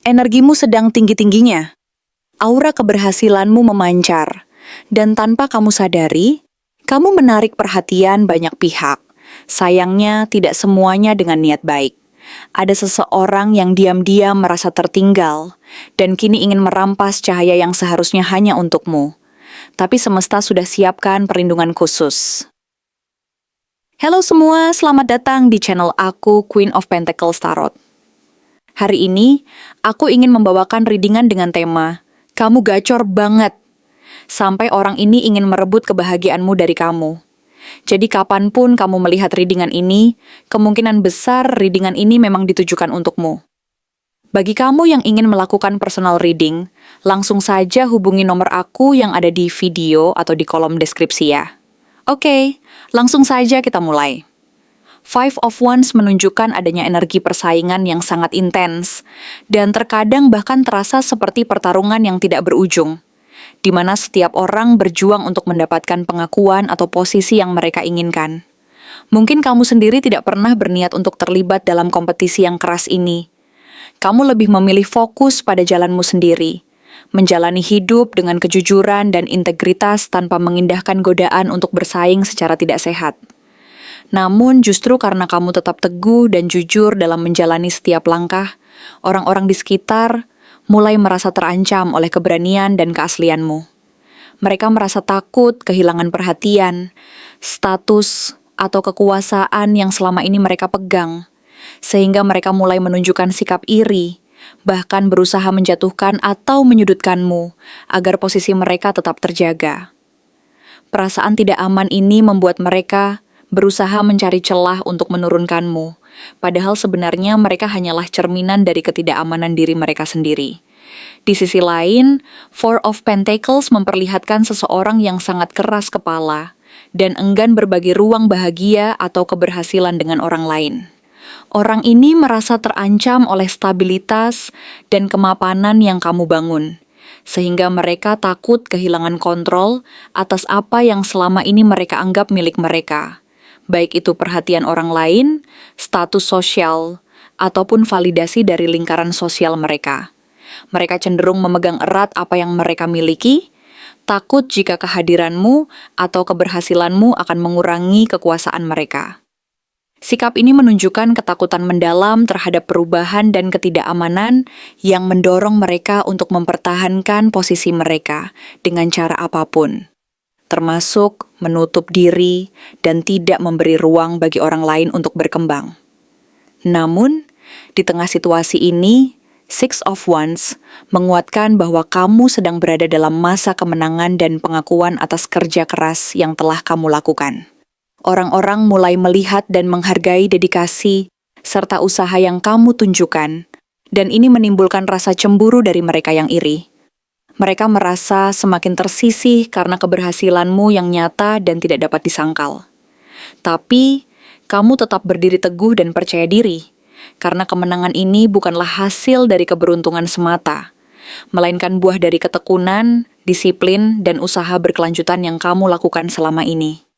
Energimu sedang tinggi-tingginya. Aura keberhasilanmu memancar, dan tanpa kamu sadari, kamu menarik perhatian banyak pihak. Sayangnya, tidak semuanya dengan niat baik. Ada seseorang yang diam-diam merasa tertinggal, dan kini ingin merampas cahaya yang seharusnya hanya untukmu. Tapi semesta sudah siapkan perlindungan khusus. Halo semua, selamat datang di channel aku, Queen of Pentacles Tarot. Hari ini, aku ingin membawakan readingan dengan tema, kamu gacor banget. Sampai orang ini ingin merebut kebahagiaanmu dari kamu. Jadi kapanpun kamu melihat readingan ini, kemungkinan besar readingan ini memang ditujukan untukmu. Bagi kamu yang ingin melakukan personal reading, langsung saja hubungi nomor aku yang ada di video atau di kolom deskripsi ya. Oke, langsung saja kita mulai. Five of Wands menunjukkan adanya energi persaingan yang sangat intens, dan terkadang bahkan terasa seperti pertarungan yang tidak berujung, di mana setiap orang berjuang untuk mendapatkan pengakuan atau posisi yang mereka inginkan. Mungkin kamu sendiri tidak pernah berniat untuk terlibat dalam kompetisi yang keras ini. Kamu lebih memilih fokus pada jalanmu sendiri, menjalani hidup dengan kejujuran dan integritas tanpa mengindahkan godaan untuk bersaing secara tidak sehat. Namun justru karena kamu tetap teguh dan jujur dalam menjalani setiap langkah, orang-orang di sekitar mulai merasa terancam oleh keberanian dan keaslianmu. Mereka merasa takut kehilangan perhatian, status, atau kekuasaan yang selama ini mereka pegang, sehingga mereka mulai menunjukkan sikap iri, bahkan berusaha menjatuhkan atau menyudutkanmu agar posisi mereka tetap terjaga. Perasaan tidak aman ini membuat mereka berusaha mencari celah untuk menurunkanmu, padahal sebenarnya mereka hanyalah cerminan dari ketidakamanan diri mereka sendiri. Di sisi lain, Four of Pentacles memperlihatkan seseorang yang sangat keras kepala dan enggan berbagi ruang bahagia atau keberhasilan dengan orang lain. Orang ini merasa terancam oleh stabilitas dan kemapanan yang kamu bangun, sehingga mereka takut kehilangan kontrol atas apa yang selama ini mereka anggap milik mereka. Baik itu perhatian orang lain, status sosial, ataupun validasi dari lingkaran sosial mereka. Mereka cenderung memegang erat apa yang mereka miliki, takut jika kehadiranmu atau keberhasilanmu akan mengurangi kekuasaan mereka. Sikap ini menunjukkan ketakutan mendalam terhadap perubahan dan ketidakamanan yang mendorong mereka untuk mempertahankan posisi mereka dengan cara apapun, termasuk menutup diri dan tidak memberi ruang bagi orang lain untuk berkembang. Namun, di tengah situasi ini, Six of Wands menguatkan bahwa kamu sedang berada dalam masa kemenangan dan pengakuan atas kerja keras yang telah kamu lakukan. Orang-orang mulai melihat dan menghargai dedikasi serta usaha yang kamu tunjukkan, dan ini menimbulkan rasa cemburu dari mereka yang iri. Mereka merasa semakin tersisih karena keberhasilanmu yang nyata dan tidak dapat disangkal. Tapi, kamu tetap berdiri teguh dan percaya diri, karena kemenangan ini bukanlah hasil dari keberuntungan semata, melainkan buah dari ketekunan, disiplin, dan usaha berkelanjutan yang kamu lakukan selama ini.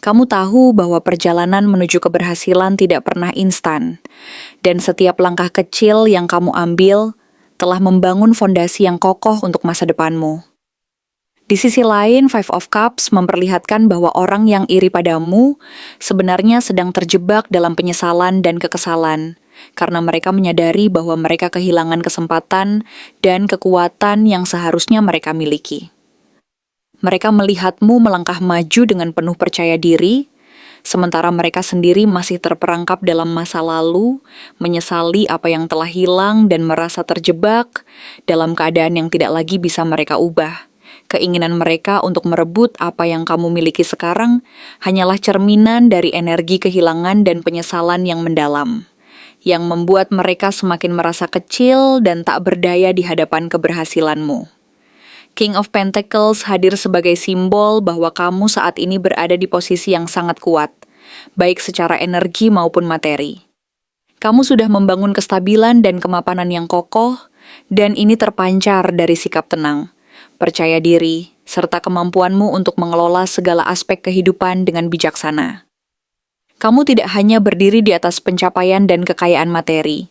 Kamu tahu bahwa perjalanan menuju keberhasilan tidak pernah instan, dan setiap langkah kecil yang kamu ambil telah membangun fondasi yang kokoh untuk masa depanmu. Di sisi lain, Five of Cups memperlihatkan bahwa orang yang iri padamu sebenarnya sedang terjebak dalam penyesalan dan kekesalan, karena mereka menyadari bahwa mereka kehilangan kesempatan dan kekuatan yang seharusnya mereka miliki. Mereka melihatmu melangkah maju dengan penuh percaya diri, sementara mereka sendiri masih terperangkap dalam masa lalu, menyesali apa yang telah hilang dan merasa terjebak dalam keadaan yang tidak lagi bisa mereka ubah. Keinginan mereka untuk merebut apa yang kamu miliki sekarang hanyalah cerminan dari energi kehilangan dan penyesalan yang mendalam, yang membuat mereka semakin merasa kecil dan tak berdaya di hadapan keberhasilanmu. King of Pentacles hadir sebagai simbol bahwa kamu saat ini berada di posisi yang sangat kuat, baik secara energi maupun materi. Kamu sudah membangun kestabilan dan kemapanan yang kokoh, dan ini terpancar dari sikap tenang, percaya diri, serta kemampuanmu untuk mengelola segala aspek kehidupan dengan bijaksana. Kamu tidak hanya berdiri di atas pencapaian dan kekayaan materi,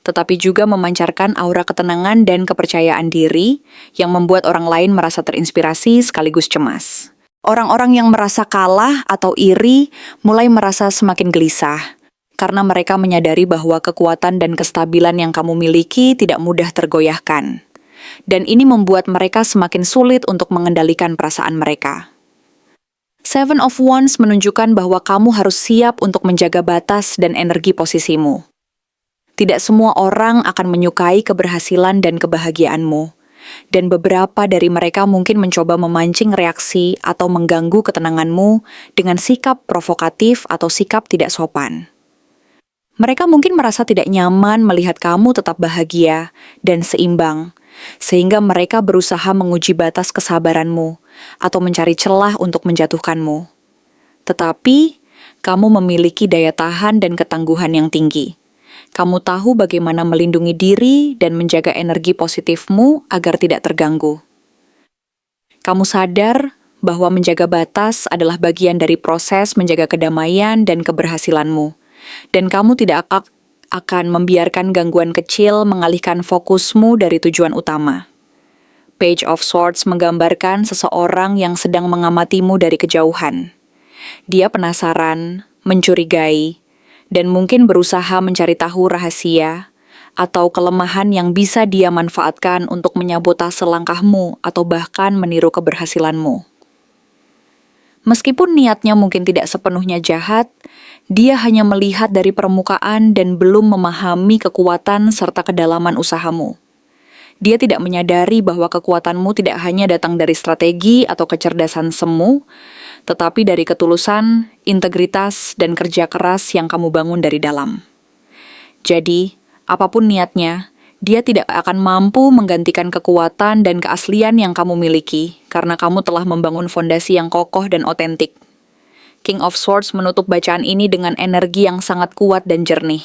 tetapi juga memancarkan aura ketenangan dan kepercayaan diri yang membuat orang lain merasa terinspirasi sekaligus cemas. Orang-orang yang merasa kalah atau iri mulai merasa semakin gelisah, karena mereka menyadari bahwa kekuatan dan kestabilan yang kamu miliki tidak mudah tergoyahkan. Dan ini membuat mereka semakin sulit untuk mengendalikan perasaan mereka. Seven of Wands menunjukkan bahwa kamu harus siap untuk menjaga batas dan energi posisimu. Tidak semua orang akan menyukai keberhasilan dan kebahagiaanmu, dan beberapa dari mereka mungkin mencoba memancing reaksi atau mengganggu ketenanganmu dengan sikap provokatif atau sikap tidak sopan. Mereka mungkin merasa tidak nyaman melihat kamu tetap bahagia dan seimbang, sehingga mereka berusaha menguji batas kesabaranmu atau mencari celah untuk menjatuhkanmu. Tetapi, kamu memiliki daya tahan dan ketangguhan yang tinggi. Kamu tahu bagaimana melindungi diri dan menjaga energi positifmu agar tidak terganggu. Kamu sadar bahwa menjaga batas adalah bagian dari proses menjaga kedamaian dan keberhasilanmu, dan kamu tidak akan membiarkan gangguan kecil mengalihkan fokusmu dari tujuan utama. Page of Swords menggambarkan seseorang yang sedang mengamatimu dari kejauhan. Dia penasaran, mencurigai, dan mungkin berusaha mencari tahu rahasia atau kelemahan yang bisa dia manfaatkan untuk menyabotase langkahmu atau bahkan meniru keberhasilanmu. Meskipun niatnya mungkin tidak sepenuhnya jahat, dia hanya melihat dari permukaan dan belum memahami kekuatan serta kedalaman usahamu. Dia tidak menyadari bahwa kekuatanmu tidak hanya datang dari strategi atau kecerdasan semu, tetapi dari ketulusan, integritas, dan kerja keras yang kamu bangun dari dalam. Jadi, apapun niatnya, dia tidak akan mampu menggantikan kekuatan dan keaslian yang kamu miliki, karena kamu telah membangun fondasi yang kokoh dan otentik. King of Swords menutup bacaan ini dengan energi yang sangat kuat dan jernih.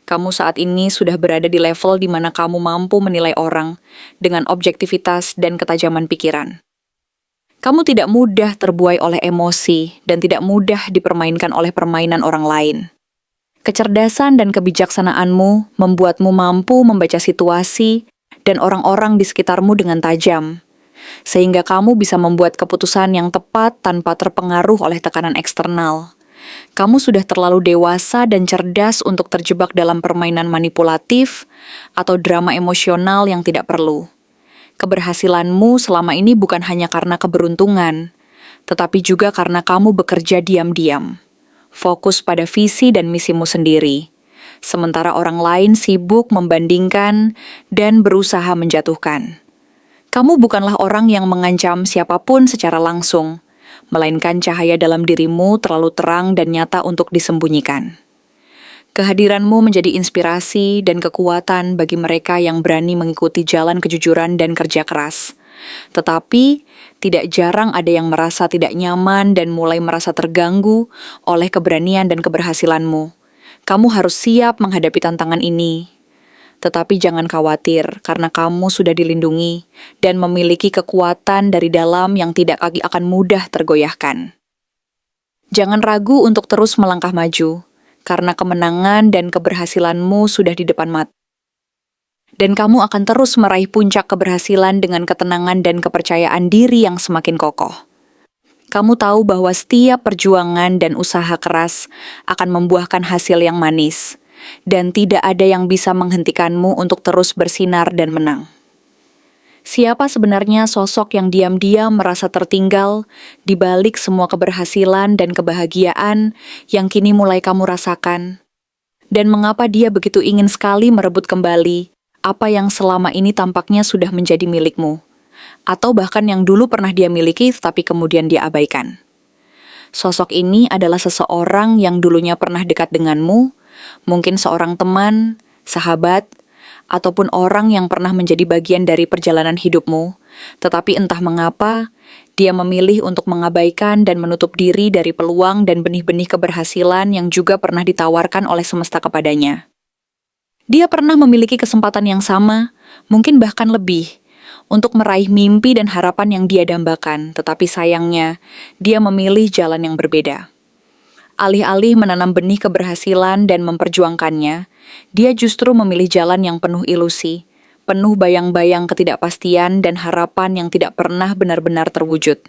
Kamu saat ini sudah berada di level di mana kamu mampu menilai orang dengan objektivitas dan ketajaman pikiran. Kamu tidak mudah terbuai oleh emosi dan tidak mudah dipermainkan oleh permainan orang lain. Kecerdasan dan kebijaksanaanmu membuatmu mampu membaca situasi dan orang-orang di sekitarmu dengan tajam, sehingga kamu bisa membuat keputusan yang tepat tanpa terpengaruh oleh tekanan eksternal. Kamu sudah terlalu dewasa dan cerdas untuk terjebak dalam permainan manipulatif atau drama emosional yang tidak perlu. Keberhasilanmu selama ini bukan hanya karena keberuntungan, tetapi juga karena kamu bekerja diam-diam, fokus pada visi dan misimu sendiri, sementara orang lain sibuk membandingkan dan berusaha menjatuhkan. Kamu bukanlah orang yang mengancam siapapun secara langsung, melainkan cahaya dalam dirimu terlalu terang dan nyata untuk disembunyikan. Kehadiranmu menjadi inspirasi dan kekuatan bagi mereka yang berani mengikuti jalan kejujuran dan kerja keras. Tetapi, tidak jarang ada yang merasa tidak nyaman dan mulai merasa terganggu oleh keberanian dan keberhasilanmu. Kamu harus siap menghadapi tantangan ini. Tetapi jangan khawatir, karena kamu sudah dilindungi dan memiliki kekuatan dari dalam yang tidak lagi akan mudah tergoyahkan. Jangan ragu untuk terus melangkah maju, karena kemenangan dan keberhasilanmu sudah di depan mata. Dan kamu akan terus meraih puncak keberhasilan dengan ketenangan dan kepercayaan diri yang semakin kokoh. Kamu tahu bahwa setiap perjuangan dan usaha keras akan membuahkan hasil yang manis, dan tidak ada yang bisa menghentikanmu untuk terus bersinar dan menang. Siapa sebenarnya sosok yang diam-diam merasa tertinggal di balik semua keberhasilan dan kebahagiaan yang kini mulai kamu rasakan? Dan mengapa dia begitu ingin sekali merebut kembali apa yang selama ini tampaknya sudah menjadi milikmu? Atau bahkan yang dulu pernah dia miliki tetapi kemudian dia abaikan? Sosok ini adalah seseorang yang dulunya pernah dekat denganmu, mungkin seorang teman, sahabat, ataupun orang yang pernah menjadi bagian dari perjalanan hidupmu, tetapi entah mengapa, dia memilih untuk mengabaikan dan menutup diri dari peluang dan benih-benih keberhasilan yang juga pernah ditawarkan oleh semesta kepadanya. Dia pernah memiliki kesempatan yang sama, mungkin bahkan lebih, untuk meraih mimpi dan harapan yang dia dambakan, tetapi sayangnya, dia memilih jalan yang berbeda. Alih-alih menanam benih keberhasilan dan memperjuangkannya, Dia justru memilih jalan yang penuh ilusi, penuh bayang-bayang ketidakpastian dan harapan yang tidak pernah benar-benar terwujud.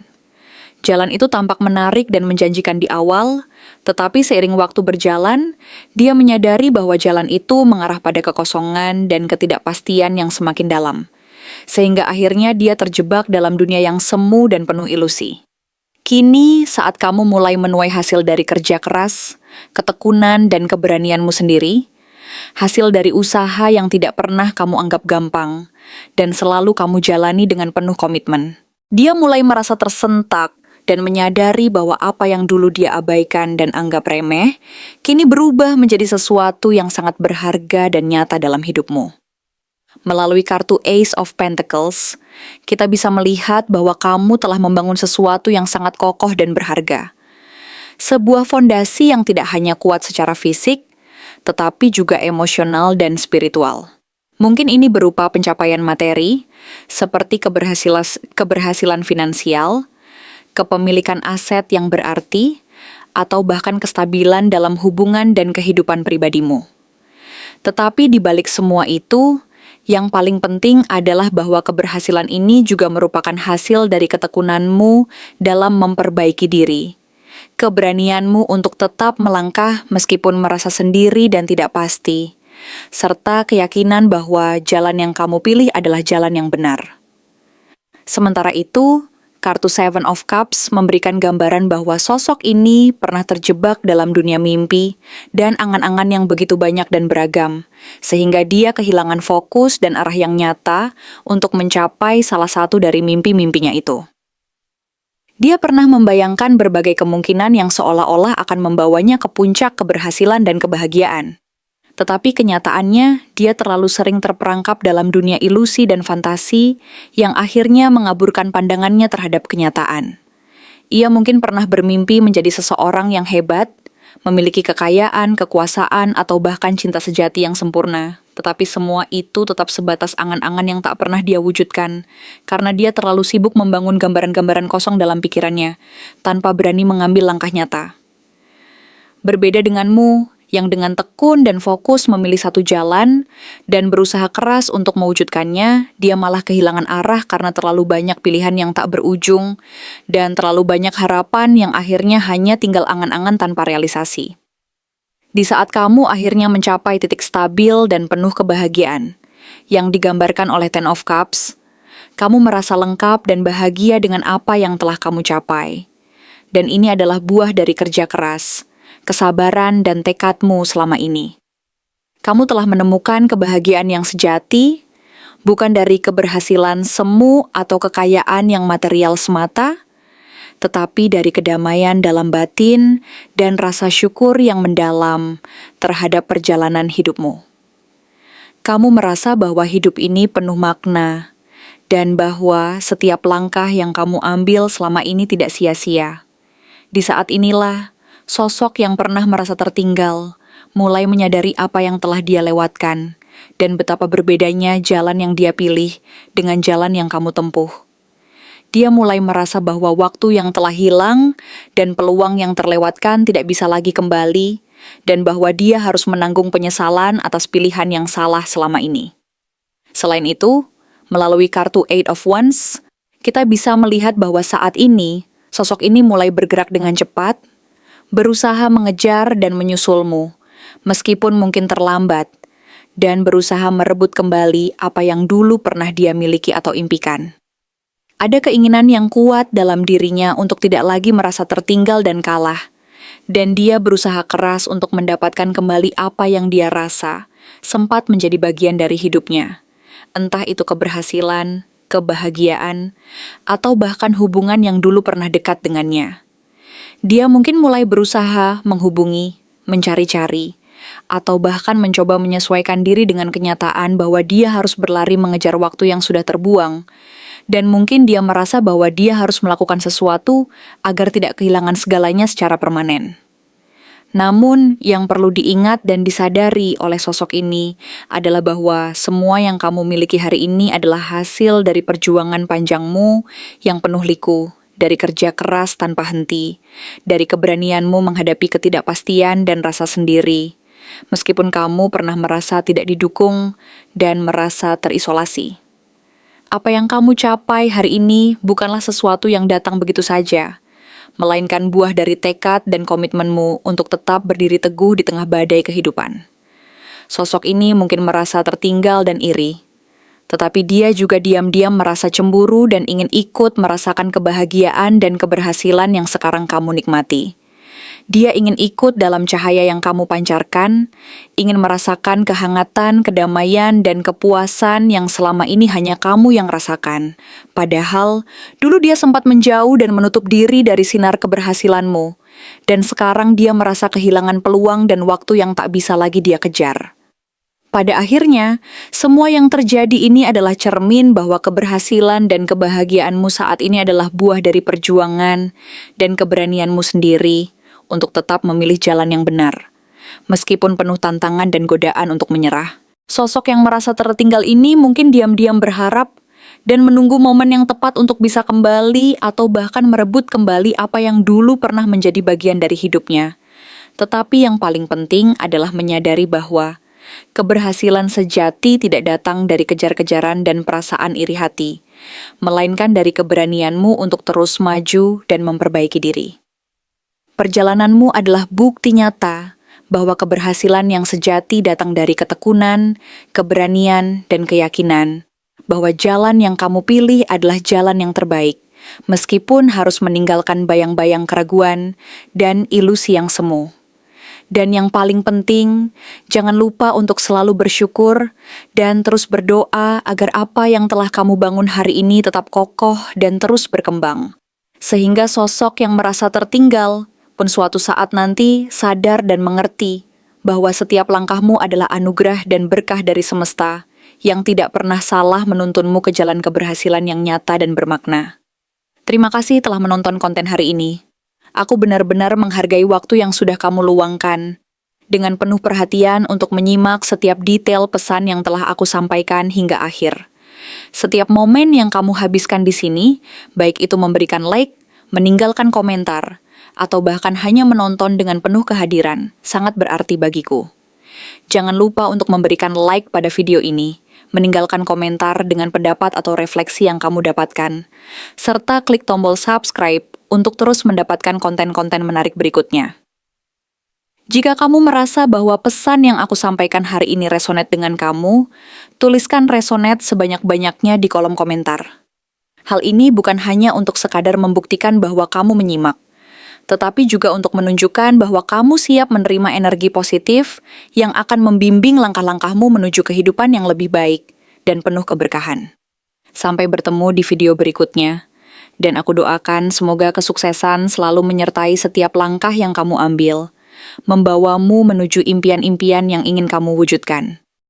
Jalan itu tampak menarik dan menjanjikan di awal, tetapi seiring waktu berjalan, dia menyadari bahwa jalan itu mengarah pada kekosongan dan ketidakpastian yang semakin dalam. Sehingga akhirnya dia terjebak dalam dunia yang semu dan penuh ilusi. Kini, saat kamu mulai menuai hasil dari kerja keras, ketekunan, dan keberanianmu sendiri, hasil dari usaha yang tidak pernah kamu anggap gampang, dan selalu kamu jalani dengan penuh komitmen. Dia mulai merasa tersentak dan menyadari bahwa apa yang dulu dia abaikan dan anggap remeh, kini berubah menjadi sesuatu yang sangat berharga dan nyata dalam hidupmu. Melalui kartu Ace of Pentacles, kita bisa melihat bahwa kamu telah membangun sesuatu yang sangat kokoh dan berharga. Sebuah fondasi yang tidak hanya kuat secara fisik, tetapi juga emosional dan spiritual. Mungkin ini berupa pencapaian materi, seperti keberhasilan finansial, kepemilikan aset yang berarti, atau bahkan kestabilan dalam hubungan dan kehidupan pribadimu. Tetapi di balik semua itu, yang paling penting adalah bahwa keberhasilan ini juga merupakan hasil dari ketekunanmu dalam memperbaiki diri. Keberanianmu untuk tetap melangkah meskipun merasa sendiri dan tidak pasti, serta keyakinan bahwa jalan yang kamu pilih adalah jalan yang benar. Sementara itu, kartu Seven of Cups memberikan gambaran bahwa sosok ini pernah terjebak dalam dunia mimpi dan angan-angan yang begitu banyak dan beragam, sehingga dia kehilangan fokus dan arah yang nyata untuk mencapai salah satu dari mimpi-mimpinya itu. Dia pernah membayangkan berbagai kemungkinan yang seolah-olah akan membawanya ke puncak keberhasilan dan kebahagiaan. Tetapi kenyataannya, dia terlalu sering terperangkap dalam dunia ilusi dan fantasi yang akhirnya mengaburkan pandangannya terhadap kenyataan. Ia mungkin pernah bermimpi menjadi seseorang yang hebat, memiliki kekayaan, kekuasaan, atau bahkan cinta sejati yang sempurna. Tetapi semua itu tetap sebatas angan-angan yang tak pernah dia wujudkan, karena dia terlalu sibuk membangun gambaran-gambaran kosong dalam pikirannya, tanpa berani mengambil langkah nyata. Berbeda denganmu, yang dengan tekun dan fokus memilih satu jalan dan berusaha keras untuk mewujudkannya, dia malah kehilangan arah karena terlalu banyak pilihan yang tak berujung dan terlalu banyak harapan yang akhirnya hanya tinggal angan-angan tanpa realisasi. Di saat kamu akhirnya mencapai titik stabil dan penuh kebahagiaan, yang digambarkan oleh Ten of Cups, kamu merasa lengkap dan bahagia dengan apa yang telah kamu capai. Dan ini adalah buah dari kerja keras, kesabaran dan tekadmu selama ini. Kamu telah menemukan kebahagiaan yang sejati, bukan dari keberhasilan semu atau kekayaan yang material semata, tetapi dari kedamaian dalam batin dan rasa syukur yang mendalam terhadap perjalanan hidupmu. Kamu merasa bahwa hidup ini penuh makna, dan bahwa setiap langkah yang kamu ambil selama ini tidak sia-sia. Di saat inilah, sosok yang pernah merasa tertinggal mulai menyadari apa yang telah dia lewatkan dan betapa berbedanya jalan yang dia pilih dengan jalan yang kamu tempuh. Dia mulai merasa bahwa waktu yang telah hilang dan peluang yang terlewatkan tidak bisa lagi kembali dan bahwa dia harus menanggung penyesalan atas pilihan yang salah selama ini. Selain itu, melalui kartu Eight of Wands, kita bisa melihat bahwa saat ini, sosok ini mulai bergerak dengan cepat, berusaha mengejar dan menyusulmu, meskipun mungkin terlambat, dan berusaha merebut kembali apa yang dulu pernah dia miliki atau impikan. Ada keinginan yang kuat dalam dirinya untuk tidak lagi merasa tertinggal dan kalah, dan dia berusaha keras untuk mendapatkan kembali apa yang dia rasa sempat menjadi bagian dari hidupnya, entah itu keberhasilan, kebahagiaan, atau bahkan hubungan yang dulu pernah dekat dengannya. Dia mungkin mulai berusaha menghubungi, mencari-cari, atau bahkan mencoba menyesuaikan diri dengan kenyataan bahwa dia harus berlari mengejar waktu yang sudah terbuang, dan mungkin dia merasa bahwa dia harus melakukan sesuatu agar tidak kehilangan segalanya secara permanen. Namun, yang perlu diingat dan disadari oleh sosok ini adalah bahwa semua yang kamu miliki hari ini adalah hasil dari perjuangan panjangmu yang penuh liku, dari kerja keras tanpa henti, dari keberanianmu menghadapi ketidakpastian dan rasa sendiri, meskipun kamu pernah merasa tidak didukung dan merasa terisolasi. Apa yang kamu capai hari ini bukanlah sesuatu yang datang begitu saja, melainkan buah dari tekad dan komitmenmu untuk tetap berdiri teguh di tengah badai kehidupan. Sosok ini mungkin merasa tertinggal dan iri, tetapi dia juga diam-diam merasa cemburu dan ingin ikut merasakan kebahagiaan dan keberhasilan yang sekarang kamu nikmati. Dia ingin ikut dalam cahaya yang kamu pancarkan, ingin merasakan kehangatan, kedamaian, dan kepuasan yang selama ini hanya kamu yang rasakan. Padahal, dulu dia sempat menjauh dan menutup diri dari sinar keberhasilanmu, dan sekarang dia merasa kehilangan peluang dan waktu yang tak bisa lagi dia kejar. Pada akhirnya, semua yang terjadi ini adalah cermin bahwa keberhasilan dan kebahagiaanmu saat ini adalah buah dari perjuangan dan keberanianmu sendiri untuk tetap memilih jalan yang benar, meskipun penuh tantangan dan godaan untuk menyerah. Sosok yang merasa tertinggal ini mungkin diam-diam berharap dan menunggu momen yang tepat untuk bisa kembali atau bahkan merebut kembali apa yang dulu pernah menjadi bagian dari hidupnya. Tetapi yang paling penting adalah menyadari bahwa keberhasilan sejati tidak datang dari kejar-kejaran dan perasaan iri hati, melainkan dari keberanianmu untuk terus maju dan memperbaiki diri. Perjalananmu adalah bukti nyata bahwa keberhasilan yang sejati datang dari ketekunan, keberanian, dan keyakinan bahwa jalan yang kamu pilih adalah jalan yang terbaik, meskipun harus meninggalkan bayang-bayang keraguan dan ilusi yang semu. Dan yang paling penting, jangan lupa untuk selalu bersyukur dan terus berdoa agar apa yang telah kamu bangun hari ini tetap kokoh dan terus berkembang. Sehingga sosok yang merasa tertinggal pun suatu saat nanti sadar dan mengerti bahwa setiap langkahmu adalah anugerah dan berkah dari semesta yang tidak pernah salah menuntunmu ke jalan keberhasilan yang nyata dan bermakna. Terima kasih telah menonton konten hari ini. Aku benar-benar menghargai waktu yang sudah kamu luangkan dengan penuh perhatian untuk menyimak setiap detail pesan yang telah aku sampaikan hingga akhir. Setiap momen yang kamu habiskan di sini, baik itu memberikan like, meninggalkan komentar, atau bahkan hanya menonton dengan penuh kehadiran, sangat berarti bagiku. Jangan lupa untuk memberikan like pada video ini, meninggalkan komentar dengan pendapat atau refleksi yang kamu dapatkan, serta klik tombol subscribe untuk terus mendapatkan konten-konten menarik berikutnya. Jika kamu merasa bahwa pesan yang aku sampaikan hari ini resonate dengan kamu, tuliskan resonate sebanyak-banyaknya di kolom komentar. Hal ini bukan hanya untuk sekadar membuktikan bahwa kamu menyimak, tetapi juga untuk menunjukkan bahwa kamu siap menerima energi positif yang akan membimbing langkah-langkahmu menuju kehidupan yang lebih baik dan penuh keberkahan. Sampai bertemu di video berikutnya, dan aku doakan semoga kesuksesan selalu menyertai setiap langkah yang kamu ambil, membawamu menuju impian-impian yang ingin kamu wujudkan.